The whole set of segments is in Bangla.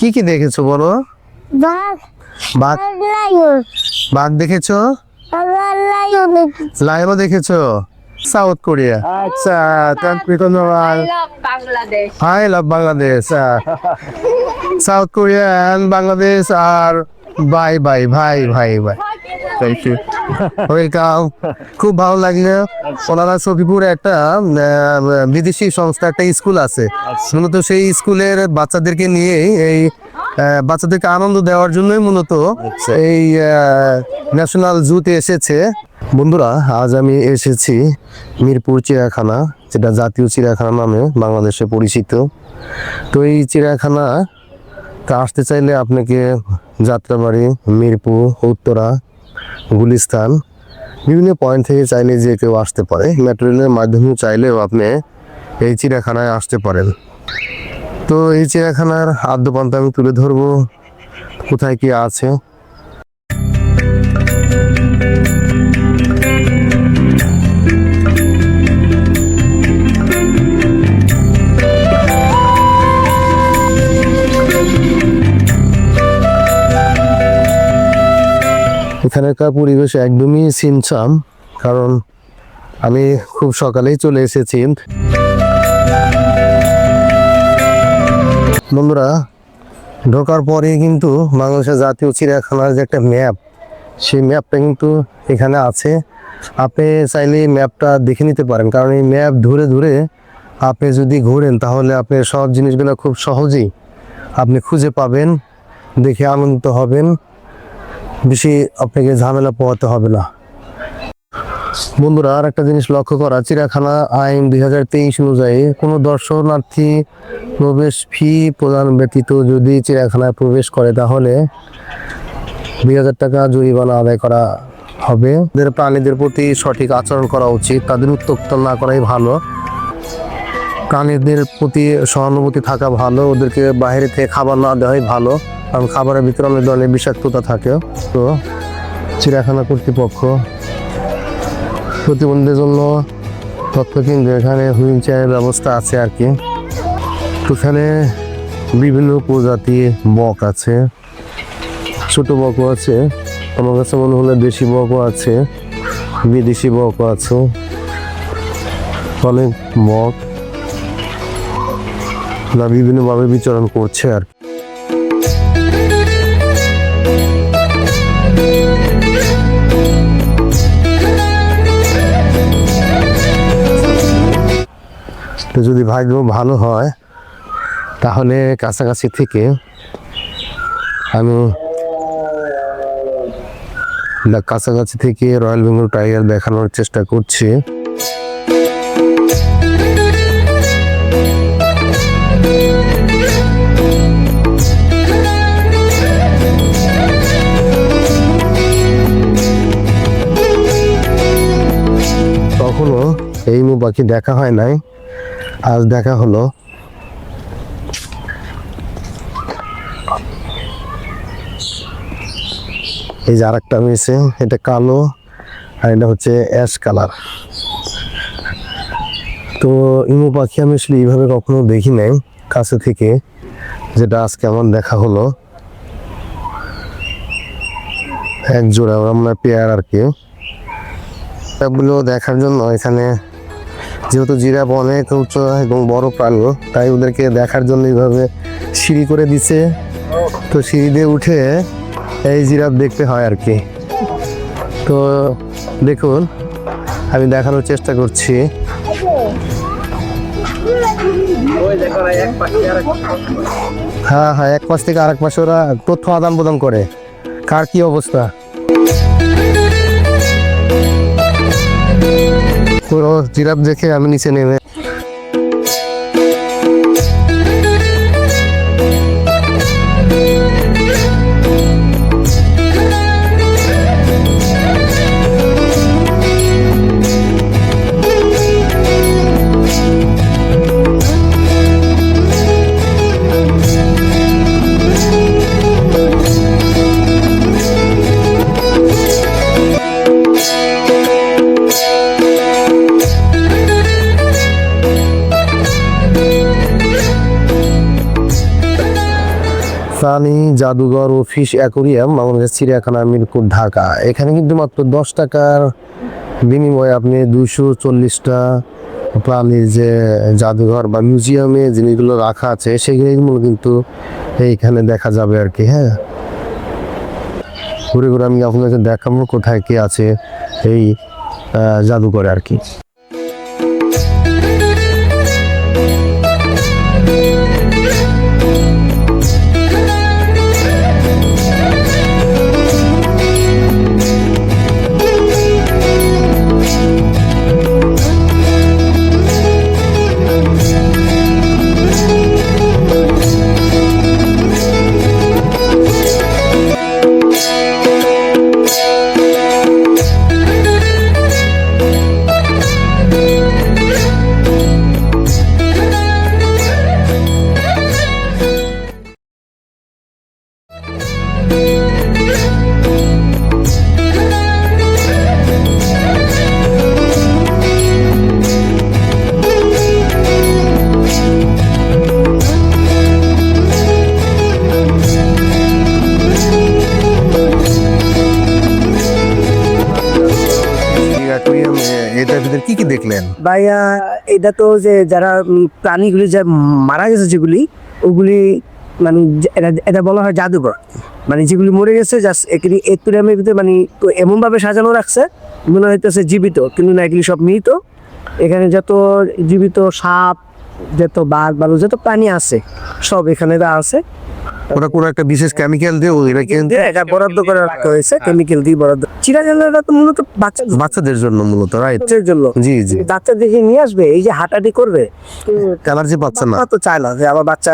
কি কি দেখেছো বলো? বাঘ, বাঘ লায়ন, বাঘ দেখেছো? লায়ন দেখেছি। লায়নও দেখেছো? South Korea. আচ্ছা, থ্যাংক ইউ, ধন্যবাদ। Bangladesh. I love Bangladesh. South Korea and Bangladesh are bye bye bye bye bye. Thank you. Welcome. খুব ভালো লাগলো। ওনারা সফিপুরে একটা বিদেশি সংস্থা একটা স্কুল আছে, মূলত সেই স্কুলের বাচ্চাদেরকে নিয়ে এই বাচ্চাদেরকে আনন্দ দেওয়ার জন্যই মূলত এই ন্যাশনাল জুতে এসেছে। বন্ধুরা, আজ আমি এসেছি মিরপুর চিড়িয়াখানা, যেটা জাতীয় চিড়িয়াখানা নামে বাংলাদেশে পরিচিত। তো এই চিড়িয়াখানা আসতে চাইলে আপনাকে যাত্রাবাড়ি, মিরপুর, উত্তরা, গুলিস্তান বিভিন্ন পয়েন্ট থেকে চাইলে যে কেউ আসতে পারে। মেট্রো রেলের মাধ্যমেও চাইলেও আপনি এই চিড়িয়াখানায় আসতে পারেন। তো এই চিড়িয়াখানার আদ্যপান্ত আমি তুলে ধরবো কোথায় কি আছে। এখানকার পরিবেশ একদমই ছিমছাম, কারণ আমি খুব সকালেই চলে এসেছি। বন্ধুরা, ঢোকার পরে কিন্তু বাংলাদেশের জাতীয় চিড়িয়াখানার যে একটা ম্যাপ, সেই ম্যাপটা কিন্তু এখানে আছে। আপনি চাইলে ম্যাপটা দেখে নিতে পারেন, কারণ এই ম্যাপ ধরে ধরে আপনি যদি ঘোরেন তাহলে আপনি সব জিনিসগুলো খুব সহজেই আপনি খুঁজে পাবেন, দেখে আনন্দিত হবেন, বেশি আপনাকে ঝামেলা পোহাতে হবে না। বন্ধুরা, আর একটা জিনিস লক্ষ্য করা, চিড়িয়াখানা আইন 2023 অনুযায়ী কোনো দর্শনার্থী প্রবেশ ফি প্রদান ব্যতীত যদি চিড়িয়াখানায় প্রবেশ করে তাহলে 2000 টাকা জরিমানা আদায় করা হবে। এদের প্রাণীদের প্রতি সঠিক আচরণ করা উচিত, তাদের উত্ত্যক্ত না করাই ভালো। প্রাণীদের প্রতি সহানুভূতি থাকা ভালো, ওদেরকে বাইরে থেকে খাবার না দেওয়াই ভালো, কারণ খাবারের ভিতরে অনেক ধরনের বিষাক্ততা থাকে। তো চিড়িয়াখানা কর্তৃপক্ষ প্রতিবন্ধীদের জন্য তথ্য কেন্দ্র, এখানে হুইল চেয়ারের ব্যবস্থা আছে আর কি। এখানে বিভিন্ন প্রজাতির বক আছে, ছোট বকও আছে, আমার কাছে মনে হলে দেশি বকও আছে, বিদেশি বকও আছে, অনেক বক না বিভিন্নভাবে বিচরণ করছে আর কি। তো যদি ভাগ্য ভালো হয় তাহলে কাছাকাছি থেকে আমি রয়্যাল বেঙ্গল টাইগার দেখানোর চেষ্টা করছি। কখনো এই পাখি দেখা হয় নাই, আজ দেখা হলো। এই যে আরেকটা হয়েছে, এটা কালো আর এটা হচ্ছে অ্যাশ কালার। তো ইমু পাখি আমি আসলে এইভাবে কখনো দেখি নাই কাছে থেকে, যেটা আজকে আমার দেখা হলো। এক জোড়া আমরা পেয়ার আর কি। সবগুলো দেখার জন্য এখানে যেহেতু জিরাফ অনেক উঁচু এবং বড় প্রাণী, তাই ওদেরকে দেখার জন্য এইভাবে সিঁড়ি করে দিছে। তো সিঁড়ি দিয়ে উঠে এই জিরাফ দেখতে হয় আর কি। তো দেখুন, আমি দেখানোর চেষ্টা করছি। হ্যাঁ হ্যাঁ, এক পাশ থেকে আরেক পাশে ওরা তথ্য আদান প্রদান করে, কার কি অবস্থা। পুরো জিরাফ দেখে আমি নিচে নেমে প্রাণী জাদুঘর ও ফিশ অ্যাকোরিয়াম বাংলাদেশ চিড়িয়াখানা মিরপুর ঢাকা। এখানে কিন্তু মাত্র 10 টাকার বিনিময়ে আপনি 240টা প্রাণীর যে জাদুঘর বা মিউজিয়ামে জিনিসগুলো রাখা আছে সেগুলো কিন্তু এইখানে দেখা যাবে আর কি। হ্যাঁ, ঘুরে ঘুরে আমি আপনাকে দেখাবো কোথায় কি আছে এই জাদুঘরে আর কি। এটার ভিতরে কি কি দেখলেন ভাইয়া? এটা তো যে যারা প্রাণীগুলি যা মারা গেছে যেগুলি, ওগুলি মানে এটা বলা হয় জাদুঘর। মানে যেগুলি মরে গেছে জাস্ট এগুলি অ্যাকুয়ারিয়ামের ভিতরে মানে তো এমনভাবে সাজানো রাখছে মনে হইতেছে জীবিত, কিন্তু না, এগুলি সব মৃত। এখানে যত জীবিত সাপ, যত বাঘ বালু, যত প্রাণী আছে সব এখানে আছে। ওরা কোনো একটা বিশেষ কেমিক্যাল দিয়ে ওরা কিন্তু এটা বরাদ্দ করে রাখা হয়েছে, কেমিক্যাল দিয়ে বরাদ্দ। চিড়িয়াখানাটা তো মূলত বাচ্চাদের জন্য মূলত, রাইট? বাচ্চাদের জন্য। জি জি। বাচ্চা দেখে নিয়ে আসবে, এই যে হাঁটাহাঁটি করবে, অ্যালার্জি পাচ্ছে না বাবা তো চায় না যে আমার বাচ্চা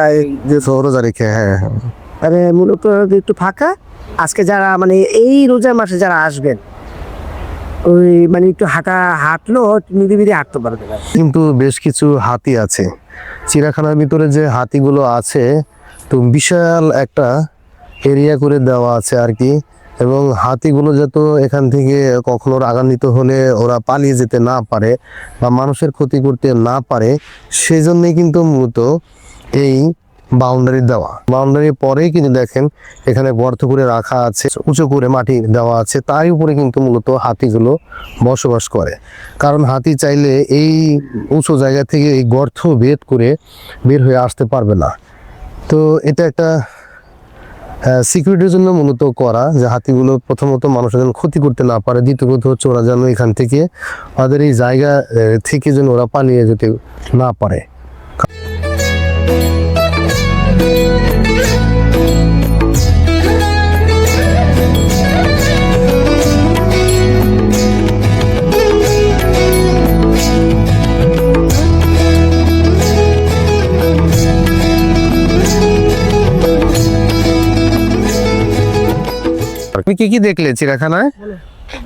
যে রোজা রেখে। হ্যাঁ হ্যাঁ। মানে মূলত একটু ফাঁকা। আজকে যারা মানে এই রোজার মাসে যারা আসবেন, ওই মানে একটু হাঁটলো নিরিবিলি হাঁটতে পারবে না। কিন্তু বেশ কিছু হাতি আছে চিড়িয়াখানার ভিতরে। যে হাতিগুলো আছে তো বিশাল একটা এরিয়া করে দেওয়া আছে আর কি, এবং হাতিগুলো যাতে এখান থেকে কখনো রাগান্বিত হলে ওরা পালিয়ে যেতে না পারে বা মানুষের ক্ষতি করতে না পারে, সেই জন্যই কিন্তু মূলত এই বাউন্ডারি দেওয়া। বাউন্ডারি পরেই কিন্তু দেখেন এখানে গর্ত করে রাখা আছে, উঁচু করে মাটি দেওয়া আছে, তারই উপরে কিন্তু মূলত হাতিগুলো বসবাস করে। কারণ হাতি চাইলে এই উঁচু জায়গা থেকে এই গর্ত ভেদ করে বের হয়ে আসতে পারবে না। তো এটা একটা সিকিউরিটির জন্য মূলত করা, যে হাতিগুলো প্রথমত মানুষের যেন ক্ষতি করতে না পারে, দ্বিতীয় কথা হচ্ছে ওরা যেন এখান থেকে ওদের এই জায়গা থেকে যেন ওরা পালিয়ে যেতে না পারে। তুমি কি কি দেখলে চিড়িয়াখানায়?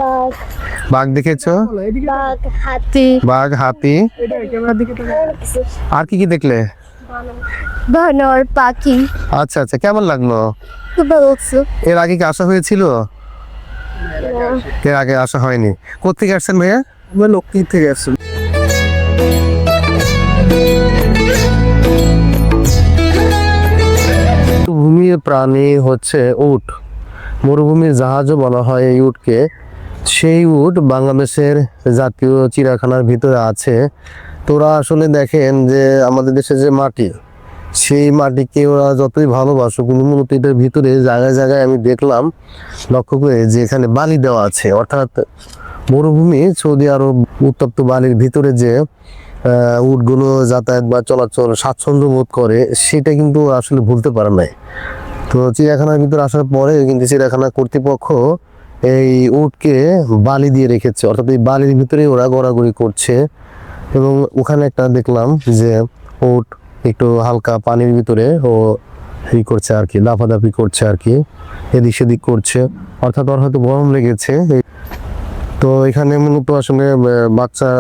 বাঘ, বাঘ দেখেছো? বাঘ, হাতি, বাঘ, হাতি, আর কি কি দেখলে? বানর, পাখি। আচ্ছা আচ্ছা, কেমন লাগলো? খুব ভালো লাগছে। এর আগে কি আসা হয়েছিল? এর আগে আসা হয়নি। কোথেকে আসছেন ভাইয়া? আমরা লক্ষ্মী থেকে আসছি। ভূমির প্রাণী হচ্ছে উট। মরুভূমির জাহাজও বলা হয় এই উটকে। সেই উট বাংলাদেশের জাতীয় চিড়িয়াখানার ভিতরে আছে। তোরা আসলে দেখেন যে আমাদের দেশে যে মাটি, সেই মাটিকে ওরা যতই ভালোবাসো, কিন্তু মূলত এটার ভিতরে জায়গায় জায়গায় আমি দেখলাম লক্ষ্য করে যে এখানে বালি দেওয়া আছে। অর্থাৎ মরুভূমি সৌদি আরব উত্তপ্ত বালির ভিতরে যে উটগুলো যাতায়াত বা চলাচল স্বাচ্ছন্দ্য বোধ করে, সেটা কিন্তু আসলে ভুলতে পারে নাই। তো চিড়িয়াখানার ভিতরে আসার পরে কিন্তু চিড়িয়াখানা কর্তৃপক্ষ এই উটকে বালি দিয়ে রেখেছে, অর্থাৎ এই বালির ভিতরে ওরা ঘোরাঘুরি করছে। এবং ওখানে একটা দেখলাম যে উট একটু হালকা পানির ভিতরে ও ই করছে আর কি, লাফালাফি করছে আর কি, এদিক সেদিক করছে, অর্থাৎ ওর হয়তো গরম লেগেছে। তো এখানে মূলত আসলে বাচ্চা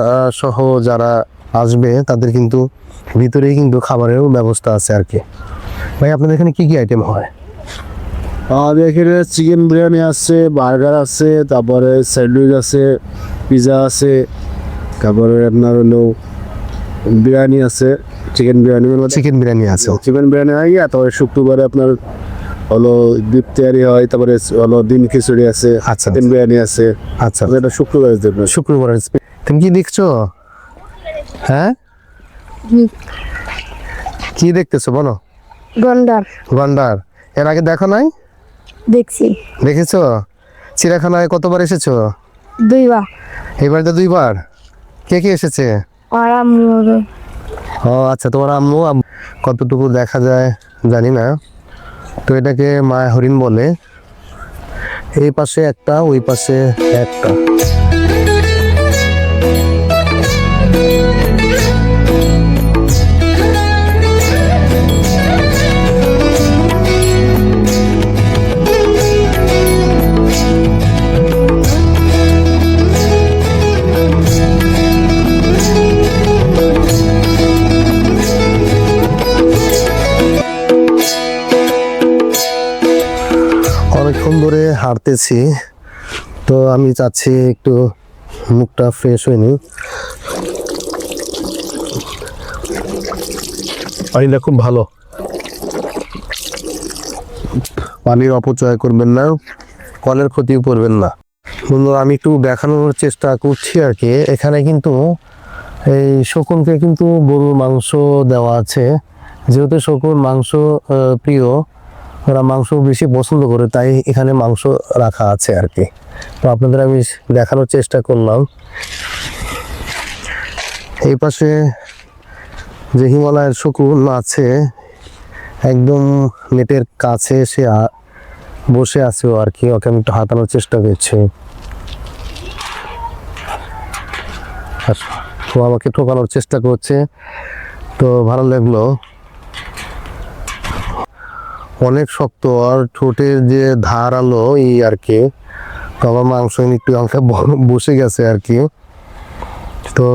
সহ যারা আসবে তাদের কিন্তু ভিতরেই কিন্তু খাবারেরও ব্যবস্থা আছে আর কি। ভাই আপনাদের এখানে কি কি আইটেম হয়? আমাদের এখানে চিকেন বিরিয়ানি আছে, বার্গার আছে, তারপরে স্যান্ডউইচ আছে, পিৎজা আছে, তারপরে আপনার হলো বিরিয়ানি আছে, চিকেন বিরিয়ানি। চিকেন বিরিয়ানি আছে। চিকেন বিরিয়ানি হয় গিয়া, তারপরে শুক্রবারে আপনার হলো বিপ তৈরি হয়, তারপরে হলো ডিম খিচুড়ি আছে, আচ্ছা, ডিম বিরিয়ানি আছে। আচ্ছা এটা শুক্রবারের জন্য। শুক্রবারের তুমি কি দেখছো? হ্যাঁ কি দেখতেছো বলো? গন্ডার গন্ডার এর আগে দেখো নাই? দেখছি দেখেছো? চিড়িয়াখানায় কতবার এসেছো? 2 বার। এবার তো 2 বার। কে কে এসেছে? আর আম্মু ও আচ্ছা, তোমার আম্মু কতটুকু দেখা যায় জানি না, তো এটাকে মায়া হরিণ বলে। এই পাশে একটা, ওই পাশে একটা। অনেকক্ষণ ধরে হাঁটতেছি, তো আমি চাচ্ছি একটু মুখটা ফ্রেশ হয়নি। পানিটা খুব ভালো, পানির অপচয় করবেন না, কলের ক্ষতিও করবেন না। বন্ধুরা, আমি একটু দেখানোর চেষ্টা করছি আর কি। এখানে কিন্তু এই শকুনকে কিন্তু গরুর মাংস দেওয়া আছে, যেহেতু শকুন মাংস প্রিয়, ওরা মাংস বেশি পছন্দ করে, তাই এখানে মাংস রাখা আছে আর কি। তো আপনাদের আমি দেখানোর চেষ্টা করলাম। এই পাশে যে হিমালয়ের শকুন আছে, একদম নেটের কাছে সে বসে আছে আর কি। ওকে আমি একটু হাতানোর চেষ্টা করছি, ও আমাকে ঠোকানোর চেষ্টা করছে, তো ভালো লাগলো। অনেক শক্ত, আর ঠোঁটের যে ধারালো এই আর কি, তো আমার মাংস একটু আমাকে বসে গেছে আর কি। তো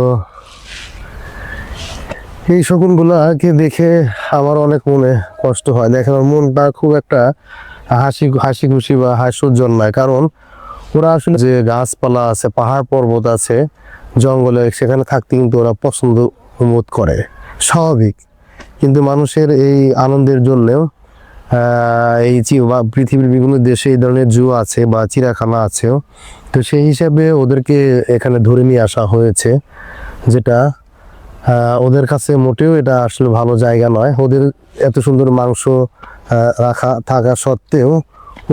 এই শকুনগুলাকে দেখে আমার অনেক মনে কষ্ট হয়। দেখে আমার মনটা খুব একটা হাসি খুশি বা হাস্যোজ্জ্বল নয়, কারণ ওরা আসলে যে গাছপালা আছে, পাহাড় পর্বত আছে, জঙ্গলে, সেখানে থাকতে কিন্তু ওরা পছন্দ বোধ করে, স্বাভাবিক। কিন্তু মানুষের এই আনন্দের জন্যেও এই পৃথিবীর বিভিন্ন দেশে এই ধরনের জু আছে বা চিড়িয়াখানা আছে, তো সেই হিসাবে ওদেরকে এখানে ধরে নিয়ে আসা হয়েছে, যেটা ওদের কাছে মোটেও এটা আসলে ভালো জায়গা নয়। ওদের এত সুন্দর মাংস রাখা থাকা সত্ত্বেও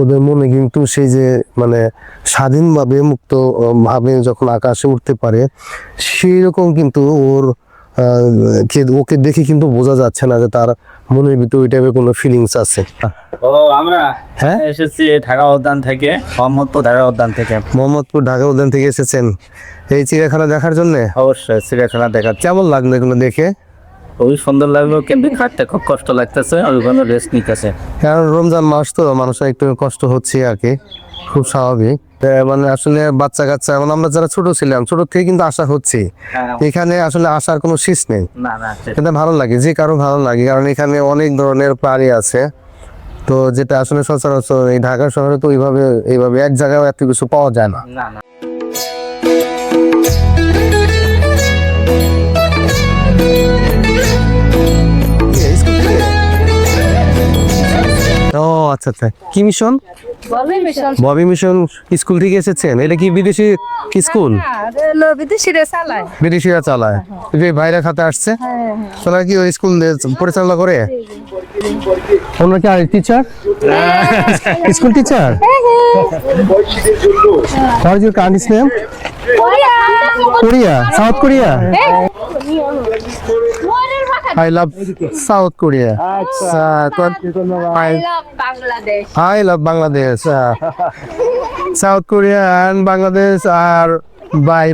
ওদের মনে কিন্তু সেই যে মানে স্বাধীনভাবে মুক্ত ভাবে যখন আকাশে উঠতে পারে, সেই রকম কিন্তু ওকে দেখে কিন্তু বোঝা যাচ্ছে না যে তার মনের ভিতরে ওই টাইপের কোনো ফিলিংস আছে। ও আমরা হ্যাঁ এসেছি ঢাকা উদ্যান থেকে, মোহাম্মদপুর ঢাকা উদ্যান থেকে। মোহাম্মদপুর ঢাকা উদ্যান থেকে এসেছেন এই চিড়িয়াখানা দেখার জন্য? অবশ্যই চিড়িয়াখানা দেখা কেমন লাগলো এগুলো দেখে? খুবই সুন্দর লাগলো, কিন্তু হাঁটতে খুব কষ্ট লাগতেছে, ওইখানে রেস্ট নিতেছে। কারণ রমজান মাস তো মানুষের একটু কষ্ট হচ্ছে আর কি, খুব স্বাভাবিক। মানে আসলে বাচ্চা কাচ্চা, মানে আমরা যারা ছোট ছিলাম, ছোট থেকে কিন্তু আশা হচ্ছে এখানে আসলে আসার কোনো শেষ নেই। না না এটা ভালো লাগে, যে কারো ভালো লাগে, কারণ এখানে অনেক ধরনের প্রাণী আছে, তো যেটা আসলে সচরাচর এই ঢাকা শহরে তো এইভাবে এক জায়গায় এত কিছু পাওয়া যায় না। না না ও আচ্ছা আচ্ছা, কি মিশন? ববি মিশন স্কুল থেকে এসেছেন? এটা কি বিদেশি স্কুল? বিদেশিরা চালায়, যে বাইরে খাতে আসছে, তারা কি ওই স্কুল পরিচালনা করে? ওনারা কি আর teacher, school teacher? What is your country's name? Korea, South Korea. I love South Korea. I love Bangladesh. South Korea and Bangladesh are bye.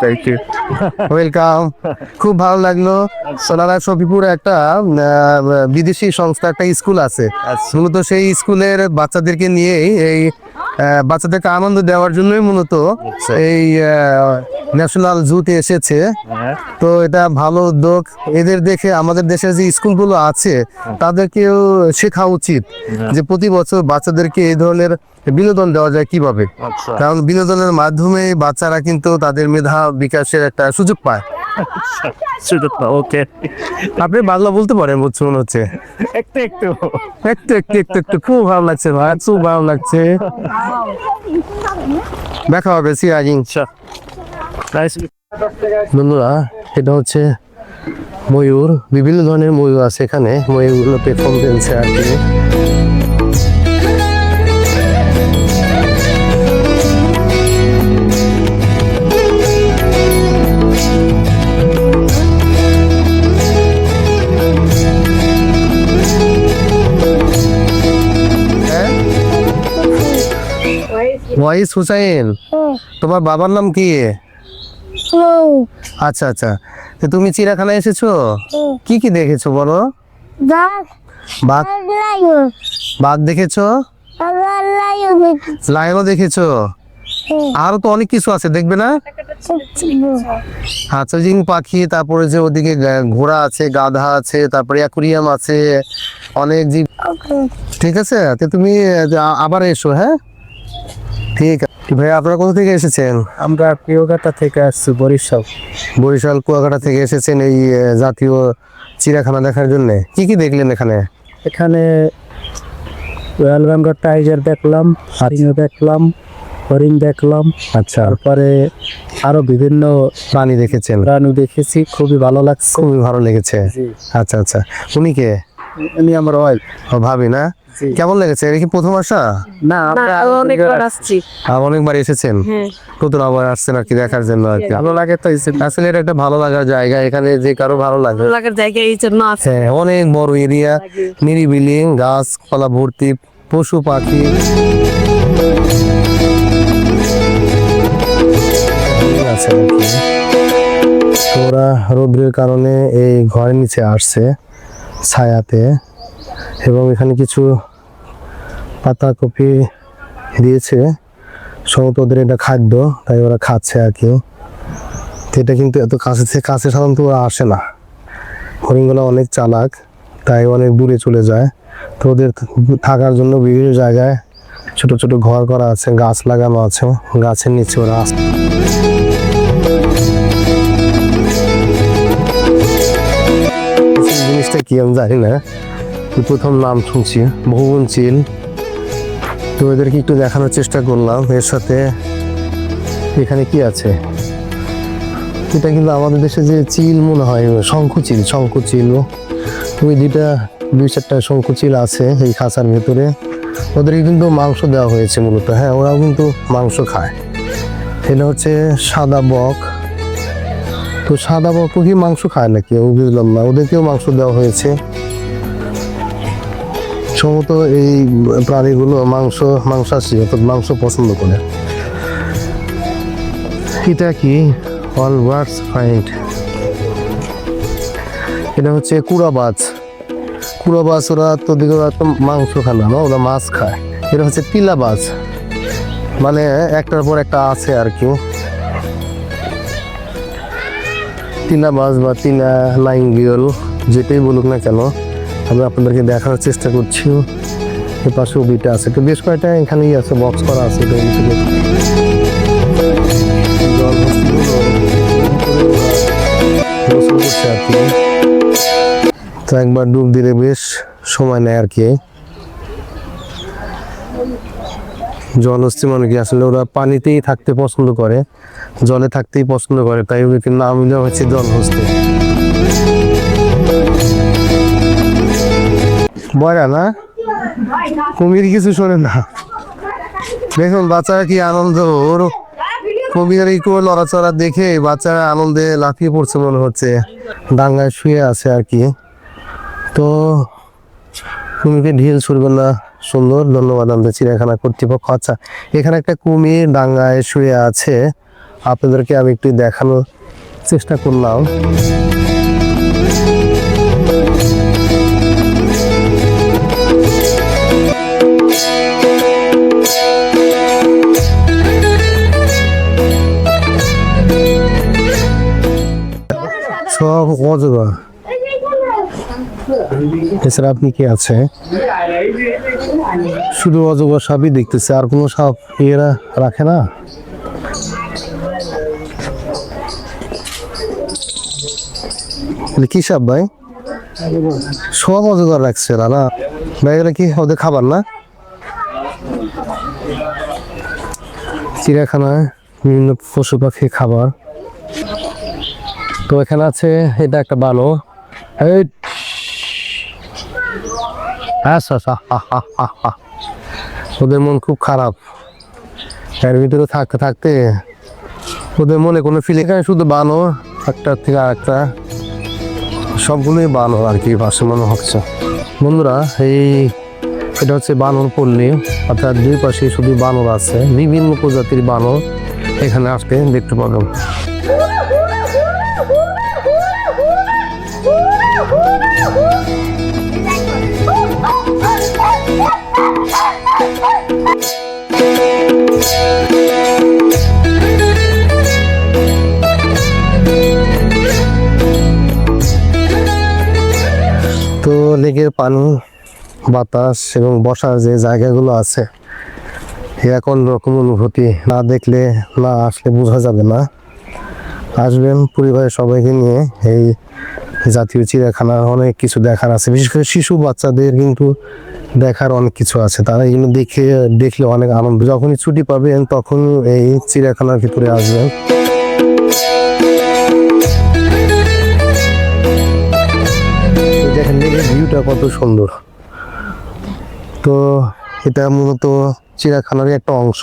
Thank you. Welcome. খুব ভালো লাগলো। সোনারা সফিপুরে একটা বিদেশি সংস্থা একটা স্কুল আছে, মূলত সেই স্কুলের বাচ্চাদেরকে নিয়েই এই বাচ্চাদেরকে আনন্দ দেওয়ার জন্যই মূলত এই ন্যাশনাল জুতে এসেছে। তো এটা ভালো উদ্যোগ। এদের দেখে আমাদের দেশের যে স্কুলগুলো আছে তাদেরকেও শেখা উচিত যে প্রতি বছর বাচ্চাদেরকে এই ধরনের বিনোদন দেওয়া যায় কিভাবে, কারণ বিনোদনের মাধ্যমে বাচ্চারা কিন্তু তাদের মেধা বিকাশের একটা সুযোগ পায়। ওকে, আপনি বাংলা বলতে পারেন বুঝছো মনে হচ্ছে। একটু একটু একটু একটু একটু একটু খুব ভালো লাগছে ভাই, খুব ভালো লাগছে। দেখা হবে সিরাজিং। বন্ধুরা, এটা হচ্ছে ময়ূর, বিভিন্ন ধরনের ময়ূর আছে এখানে, ময়ূরগুলো পেখম ফেলছে আর কি। ওয়াইস হুসাইন, তোমার বাবার নাম কি? আচ্ছা আচ্ছা, তো তুমি চিড়িয়াখানায় এসেছো, কি কি দেখেছো বলো? বাঘ, বাঘ দেখেছো, লায়নও দেখেছো, আরো তো অনেক কিছু আছে দেখবে না? আচ্ছা, জিং পাখি, তারপরে যে ওদিকে ঘোড়া আছে, গাধা আছে, তারপরে অ্যাকুরিয়াম আছে, অনেক জীব। ঠিক আছে, তো তুমি আবার এসো। হ্যাঁ ঠিক আছে ভাই। আপনারা কোথা থেকে এসেছেন? আমরা কুয়াকাটা থেকে আসছি, বরিশাল। বরিশাল কুয়াকাটা থেকে এসেছেন এই জাতীয় চিড়িয়াখানা দেখার জন্য। কি কি দেখলেন এখানে? এখানে রয়্যাল বেঙ্গল টাইগার দেখলাম, হারিং দেখলাম, হরিণ দেখলাম। আচ্ছা, তারপরে আরো বিভিন্ন প্রাণী দেখেছেন, প্রাণী দেখেছি, খুবই ভালো লাগছে। খুবই ভালো লেগেছে। আচ্ছা আচ্ছা, উনি কে? উনি আমার ওয়াইফ। ও, ভাবি না? কেমন লেগেছে? এটা কি প্রথম আসা? না, আমরা অনেকবার আসছি। অনেকবার এসেছেন, নতুন আবার আসছেন আর কি দেখার জন্য আর কি। ভালো লাগে তো। আসলে এটা একটা ভালো লাগার জায়গা, এখানে যে কারো ভালো লাগে। লাগার জায়গা এই জন্য আছে। হ্যাঁ, অনেক বড় এরিয়া, নিরিবিলি, গাছপালা ভর্তি, পশু পাখি আছে আর কি। ওরা রৌদ্রের কারণে এই ঘরের নিচে আসছে ছায়াতে, এবং এখানে কিছু পাতা কপি দিয়েছে, সম্ভবত ওদের এটা খাদ্য, তাই ওরা খাচ্ছে আর কি। তো এটা কিন্তু এত কাছে থেকে কাছে সাধারণত ওরা আসে না, হরিণগুলো অনেক চালাক, তাই অনেক দূরে চলে যায়। তো ওদের থাকার জন্য বিভিন্ন জায়গায় ছোট ছোট ঘর করা আছে, গাছ লাগানো আছে, গাছের নিচে ওরা আসে। জিনিসটা কি আমি জানি না, প্রথম নাম শুনছি, ভুবন চিল। তো এদেরকে একটু দেখানোর চেষ্টা করলাম। এর সাথে এখানে কি আছে, এটা কিন্তু আমাদের দেশে যে চিল মনে হয়, শঙ্খচিল, শঙ্খচিল। ওই দুই চারটা শঙ্খচিল আছে এই খাঁচার ভেতরে। ওদেরকে কিন্তু মাংস দেওয়া হয়েছে মূলত। হ্যাঁ, ওরাও কিন্তু মাংস খায়। এটা হচ্ছে সাদা বক। তো সাদা বক কি মাংস খায় নাকি বুঝলাম না, ওদেরকেও মাংস দেওয়া হয়েছে। সম্ভবত এই প্রাণীগুলো মাংসাশী, অর্থাৎ মাংস পছন্দ করে। এটা কি? All birds find. এটা হচ্ছে কুড়াবাজ। কুড়াবাজ ওরা তো দিকে ওরা তো মাংস খায় না, ওরা মাছ খায়। এটা হচ্ছে তিলাবাজ, মানে একটার পর একটা আছে আর কি। তিলাবাজ বা তিলা লাইঙ্গিয়ল, যেটাই বলুক না কেন, আমি আপনাদেরকে দেখানোর চেষ্টা করছি। এর পাশে বিটা আছে, তো বেশ কয়েকটা এখানেই আছে, বক্স করা আছে। তো একবার ডুব দিলে বেশ সময় নেয় আর কি। জলহস্তি মানে কি, আসলে ওরা পানিতেই থাকতে পছন্দ করে, জলে থাকতেই পছন্দ করে, তাই ওদেরকে নাম দেওয়া হচ্ছে জলহস্তি। বয়রা না, কুমির কিছু শোনে না। দেখুন বাচ্চারা কি আনন্দ, ওর কুমিরের একটু লড়াচড়া দেখে বাচ্চারা আনন্দে লাফিয়ে পড়ছে মনে হচ্ছে, ডাঙ্গায় শুয়ে আছে আর কি। তো কুমিরকে ঢিল ছুড়বে না, সুন্দর, ধন্যবাদ আমাদের চিড়িয়াখানা কর্তৃপক্ষ। আচ্ছা, এখানে একটা কুমির ডাঙ্গায় শুয়ে আছে, আপনাদেরকে আমি একটু দেখানোর চেষ্টা করলাম। সব অজগর। এছাড়া আপনি কি আছে, শুধু অজগর সাপই দেখতেছে, আর কোনো সাপ এরা রাখে না। কি সাপ ভাই? সব অজগর রাখছে না ভাই, এগুলো কি ওদের খাবার না? চিড়িয়াখানায় বিভিন্ন পশু পাখি খাবার। তো এখানে আছে এটা একটা বানর। এই আচ্ছা আচ্ছা, ওদের মন খুব খারাপ, এর ভিতরে থাকতে থাকতে ওদের মনে কোনো ফিলিং, শুধু বানর একটা থেকে আরেকটা, সবগুলোই বানর আর কি পাশে মনে হচ্ছে। বন্ধুরা এটা হচ্ছে বানর পল্লী, অর্থাৎ দুই পাশে শুধু বানর আছে, বিভিন্ন প্রজাতির বানর এখানে আসতে দেখতে পাবেন। তো লেকের পানি, বাতাস এবং বসার যে জায়গাগুলো আছে, এরকম রকম অনুভূতি না দেখলে না আসলে বোঝা যাবে না। আসবেন পরিবারের সবাইকে নিয়ে, এই জাতীয় চিড়িয়াখানার অনেক কিছু দেখার আছে, বিশেষ করে শিশু বাচ্চাদের কিন্তু দেখার অনেক কিছু আছে। তারা এগুলো দেখলে অনেক আনন্দ, যখনই ছুটি পাবেন তখন এই চিড়িয়াখানার ভিতরে আসবেন। দেখেন লেকের ভিউটা কত সুন্দর। তো এটা মূলত চিড়িয়াখানারই একটা অংশ।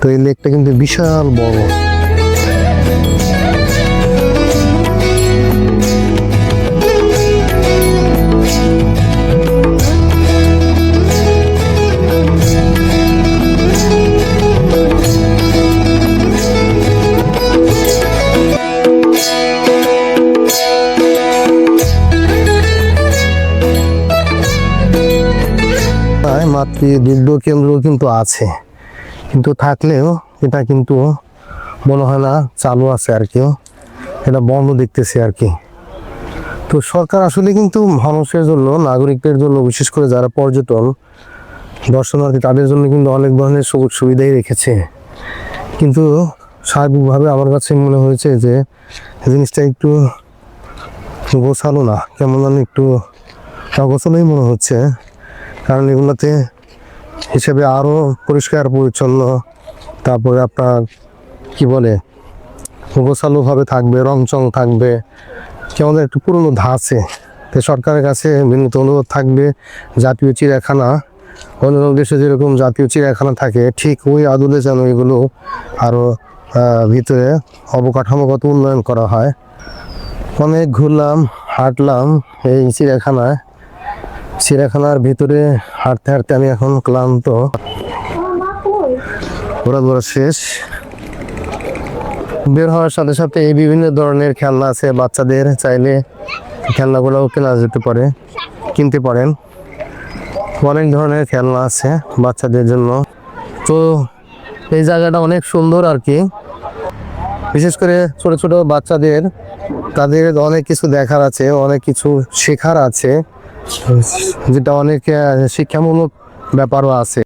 তো এই লেকটা কিন্তু বিশাল বড়। মাতৃ দুগ্ধ কেন্দ্র কিন্তু আছে, কিন্তু থাকলেও এটা কিন্তু মনে হয় না চালু আছে আর কি, এটা বন্ধ দেখতেছি আর কি। তো সরকার আসলে কিন্তু মানুষের জন্য, নাগরিকদের জন্য, বিশেষ করে যারা পর্যটন দর্শনার্থী তাদের জন্য কিন্তু অনেক ধরনের সুযোগ সুবিধাই রেখেছে, কিন্তু সার্বিকভাবে আমার কাছে মনে হয়েছে যে জিনিসটা একটু গোছালো না, কেমন যেন একটু অগোছালোই মনে হচ্ছে। কারণ এগুলোতে হিসেবে আরও পরিষ্কার পরিচ্ছন্ন, তারপরে আপনার কি বলে গোছালোভাবে থাকবে, রংচং থাকবে, কেমন একটু পুরনো ধাঁচে। তো সরকারের কাছে বিনীত অনুরোধ থাকবে, জাতীয় চিড়িয়াখানা অন্য দেশে যেরকম জাতীয় চিড়িয়াখানা থাকে ঠিক ওই আদলে যেন এগুলো আরও ভিতরে অবকাঠামোগত উন্নয়ন করা হয়। অনেক ঘুরলাম, হাঁটলাম এই চিড়িয়াখানার ভিতরে হাঁটতে হাঁটতে আমি এখন ক্লান্ত, ঘোরাঘোরা শেষ। বের হওয়ার সাথে সাথে এই বিভিন্ন ধরনের খেলনা আছে, বাচ্চাদের চাইলে খেলনাগুলোও কেনা যেতে পারে, কিনতে পারেন। অনেক ধরনের খেলনা আছে বাচ্চাদের জন্য। তো এই জায়গাটা অনেক সুন্দর আর কি, বিশেষ করে ছোট ছোট বাচ্চাদের, তাদের অনেক কিছু দেখার আছে, অনেক কিছু শেখার আছে, যেটা অনেক শিক্ষামূলক ব্যাপারও আছে।